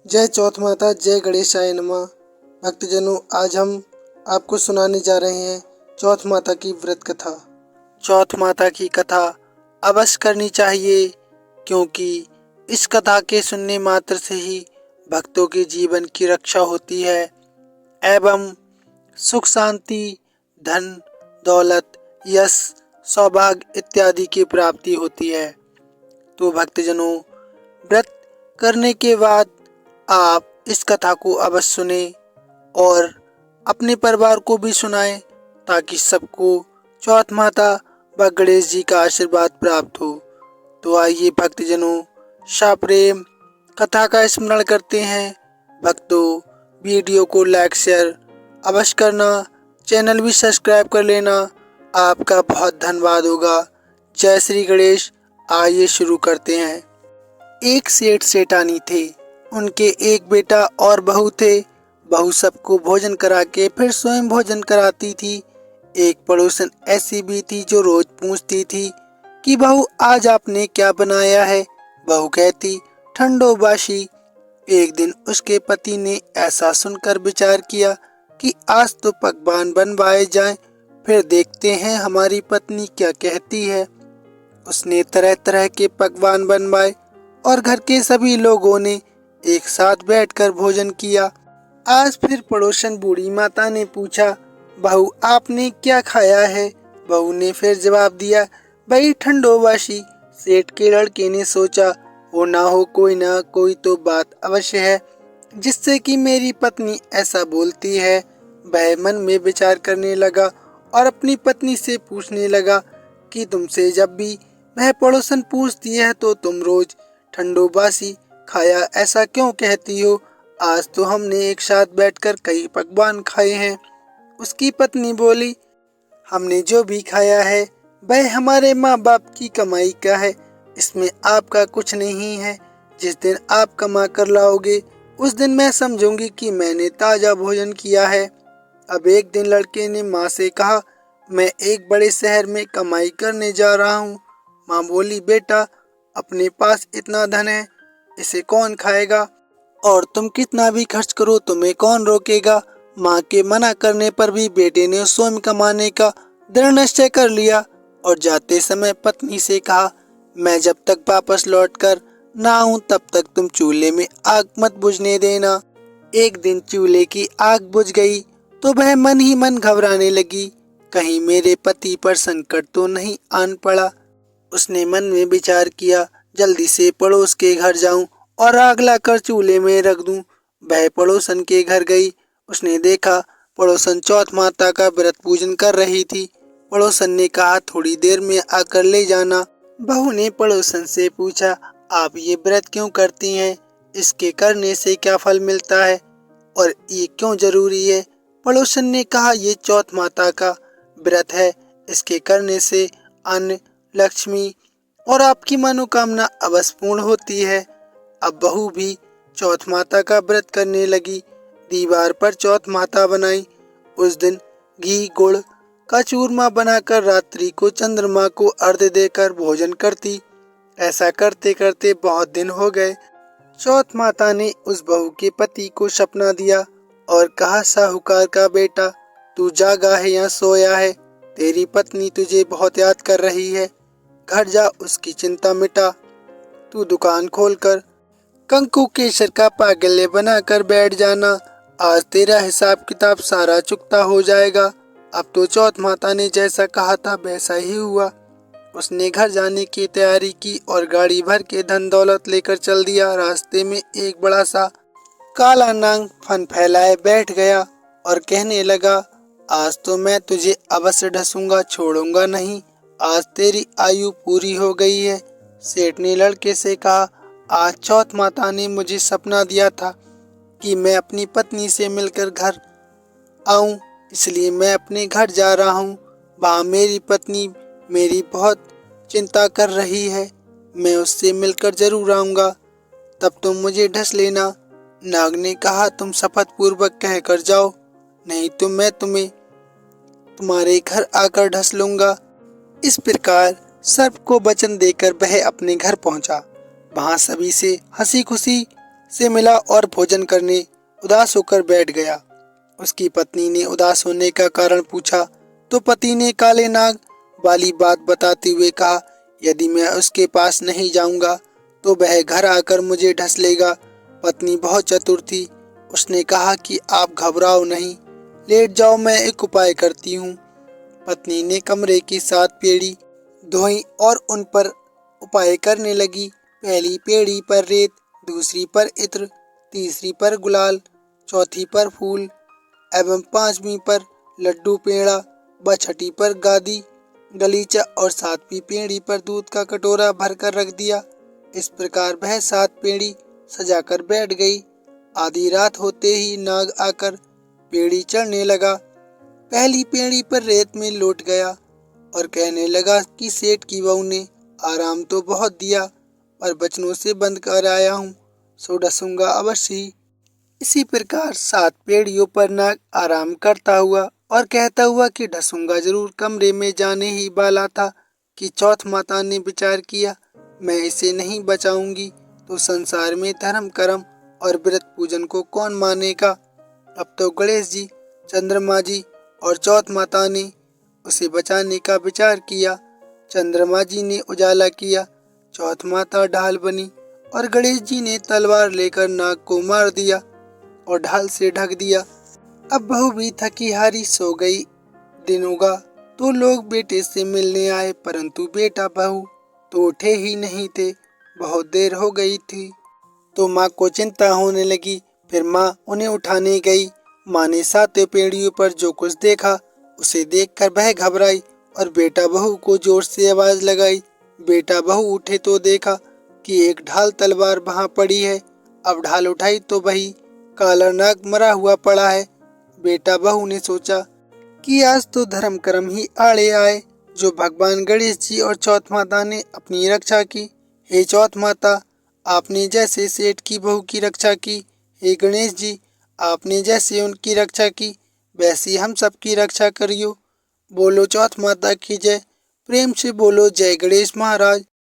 जय चौथ माता, जय गणेशाय नमः। भक्तजनों, आज हम आपको सुनाने जा रहे हैं चौथ माता की व्रत कथा। चौथ माता की कथा अवश्य करनी चाहिए, क्योंकि इस कथा के सुनने मात्र से ही भक्तों के जीवन की रक्षा होती है एवं सुख शांति, धन दौलत, यश, सौभाग्य इत्यादि की प्राप्ति होती है। तो भक्तजनों, व्रत करने के बाद आप इस कथा को अवश्य सुने और अपने परिवार को भी सुनाएं, ताकि सबको चौथ माता व गणेश जी का आशीर्वाद प्राप्त हो। तो आइए भक्तजनों, सप्रेम कथा का स्मरण करते हैं। भक्तों, वीडियो को लाइक शेयर अवश्य करना, चैनल भी सब्सक्राइब कर लेना, आपका बहुत धन्यवाद होगा। जय श्री गणेश। आइए शुरू करते हैं। एक सेठ सेठानी थे। उनके एक बेटा और बहू थे। बहू सबको भोजन करा के फिर स्वयं भोजन कराती थी। एक पड़ोसन ऐसी भी थी जो रोज पूछती थी कि बहू आज आपने क्या बनाया है। बहू कहती ठंडो बाशी। एक दिन उसके पति ने ऐसा सुनकर विचार किया कि आज तो पकवान बनवाए जाएं, फिर देखते हैं हमारी पत्नी क्या कहती है। उसने तरह तरह के पकवान बनवाए और घर के सभी लोगों ने एक साथ बैठकर भोजन किया। आज फिर पड़ोसन बूढ़ी माता ने पूछा, बहू आपने क्या खाया है। बहू ने फिर जवाब दिया, भाई ठंडोबाशी। सेठ के लड़के ने सोचा, हो ना हो कोई ना कोई तो बात अवश्य है जिससे कि मेरी पत्नी ऐसा बोलती है। वह मन में विचार करने लगा और अपनी पत्नी से पूछने लगा कि तुमसे जब भी वह पड़ोसन पूछती है तो तुम रोज ठंडोबासी खाया ऐसा क्यों कहती हो। आज तो हमने एक साथ बैठकर कई पकवान खाए हैं। उसकी पत्नी बोली, हमने जो भी खाया है वह हमारे माँ बाप की कमाई का है, इसमें आपका कुछ नहीं है। जिस दिन आप कमा कर लाओगे उस दिन मैं समझूंगी कि मैंने ताजा भोजन किया है। अब एक दिन लड़के ने माँ से कहा, मैं एक बड़े शहर में कमाई करने जा रहा हूँ। माँ बोली, बेटा अपने पास इतना धन है, इसे कौन खाएगा, और तुम कितना भी खर्च करो तुम्हें कौन रोकेगा। माँ के मना करने पर भी बेटे ने स्वयं कमाने का दृढ़ निश्चय कर लिया और जाते समय पत्नी से कहा, मैं जब तक वापस लौटकर ना आऊं तब तक तुम चूल्हे में आग मत बुझने देना। एक दिन चूल्हे की आग बुझ गई तो वह मन ही मन घबराने लगी, कहीं मेरे पति पर संकट तो नहीं आन पड़ा। उसने मन में विचार किया, जल्दी से पड़ोस के घर जाऊं और आग लाकर चूल्हे में रख दूं। वह पड़ोसन के घर गई। उसने देखा पड़ोसन चौथ माता का व्रत पूजन कर रही थी। पड़ोसन ने कहा, थोड़ी देर में आकर ले जाना। बहू ने पड़ोसन से पूछा, आप ये व्रत क्यों करती हैं, इसके करने से क्या फल मिलता है और ये क्यों जरूरी है। पड़ोसन ने कहा, ये चौथ माता का व्रत है, इसके करने से अन्न, लक्ष्मी और आपकी मनोकामना अवश्य पूर्ण होती है। अब बहू भी चौथ माता का व्रत करने लगी। दीवार पर चौथ माता बनाई। उस दिन घी गुड़ का चूरमा बनाकर रात्रि को चंद्रमा को अर्घ्य देकर भोजन करती। ऐसा करते करते बहुत दिन हो गए। चौथ माता ने उस बहू के पति को सपना दिया और कहा, साहूकार का बेटा तू जागा है या सोया है, तेरी पत्नी तुझे बहुत याद कर रही है। घर जा उसकी चिंता मिटा। तू दुकान खोलकर कंकु केसर का पागल्य बनाकर बैठ जाना। आज तेरा हिसाब किताब सारा चुकता हो जाएगा। अब तो चौथ माता ने जैसा कहा था वैसा ही हुआ। उसने घर जाने की तैयारी की और गाड़ी भर के धन दौलत लेकर चल दिया। रास्ते में एक बड़ा सा काला नाग फन फैलाए बैठ गया और कहने लगा, आज तो मैं तुझे अवश्य ढसूंगा, छोड़ूंगा नहीं। आज तेरी आयु पूरी हो गई है। सेठ ने लड़के से कहा, आज चौथ माता ने मुझे सपना दिया था कि मैं अपनी पत्नी से मिलकर घर आऊं, इसलिए मैं अपने घर जा रहा हूं। वहाँ मेरी पत्नी मेरी बहुत चिंता कर रही है। मैं उससे मिलकर जरूर आऊंगा, तब तुम मुझे ढस लेना। नाग ने कहा, तुम शपथ पूर्वक कह कर जाओ, नहीं तो मैं तुम्हें तुम्हारे घर आकर ढस लूंगा। इस प्रकार सर्प को वचन देकर वह अपने घर पहुंचा। वहां सभी से हंसी खुशी से मिला और भोजन करने उदास होकर बैठ गया। उसकी पत्नी ने उदास होने का कारण पूछा तो पति ने काले नाग वाली बात बताते हुए कहा, यदि मैं उसके पास नहीं जाऊंगा तो वह घर आकर मुझे ढस लेगा। पत्नी बहुत चतुर थी। उसने कहा कि आप घबराओ नहीं, लेट जाओ, मैं एक उपाय करती हूँ। पत्नी ने कमरे की 7 पेड़ी धोई और उन पर उपाय करने लगी। पहली पेड़ी पर रेत, दूसरी पर इत्र, तीसरी पर गुलाल, चौथी पर फूल एवं 5वीं पर लड्डू पेड़ा, व छठी पर गादी गलीचा और 7वीं पेड़ी पर दूध का कटोरा भरकर रख दिया। इस प्रकार वह 7 पेड़ी सजाकर बैठ गई। आधी रात होते ही नाग आकर पेड़ी चढ़ने लगा। पहली पेड़ी पर रेत में लौट गया और कहने लगा कि सेठ की बहू ने आराम तो बहुत दिया, पर बचनों से बंद कर आया हूँ, सो डसूंगा अवश्य ही। इसी प्रकार 7 पेड़ियों पर नाग आराम करता हुआ और कहता हुआ कि ढसूंगा जरूर कमरे में जाने ही वाला था कि चौथ माता ने विचार किया, मैं इसे नहीं बचाऊंगी तो संसार में धर्म कर्म और व्रत पूजन को कौन मानेगा। अब तो गणेश जी, चंद्रमा जी और चौथ माता ने उसे बचाने का विचार किया। चंद्रमा जी ने उजाला किया, चौथ माता ढाल बनी और गणेश जी ने तलवार लेकर नाग को मार दिया और ढाल से ढक दिया। अब बहू भी थकी हारी सो गई। दिन उगा तो लोग बेटे से मिलने आए, परंतु बेटा बहू तो उठे ही नहीं थे। बहुत देर हो गई थी तो माँ को चिंता होने लगी। फिर माँ उन्हें उठाने गई। माँ ने 7 पेड़ियों पर जो कुछ देखा उसे देखकर वह घबराई और बेटा बहू को जोर से आवाज लगाई। बेटा बहू उठे तो देखा कि एक ढाल तलवार वहां पड़ी है। अब ढाल उठाई तो वही काला नाग मरा हुआ पड़ा है। बेटा बहू ने सोचा कि आज तो धर्म कर्म ही आड़े आए, जो भगवान गणेश जी और चौथ माता ने अपनी रक्षा की। हे चौथ माता, आपने जैसे सेठ की बहू की रक्षा की, हे गणेश जी, आपने जैसे उनकी रक्षा की वैसी हम सबकी रक्षा करियो। बोलो चौथ माता की जय। प्रेम से बोलो जय गणेश महाराज।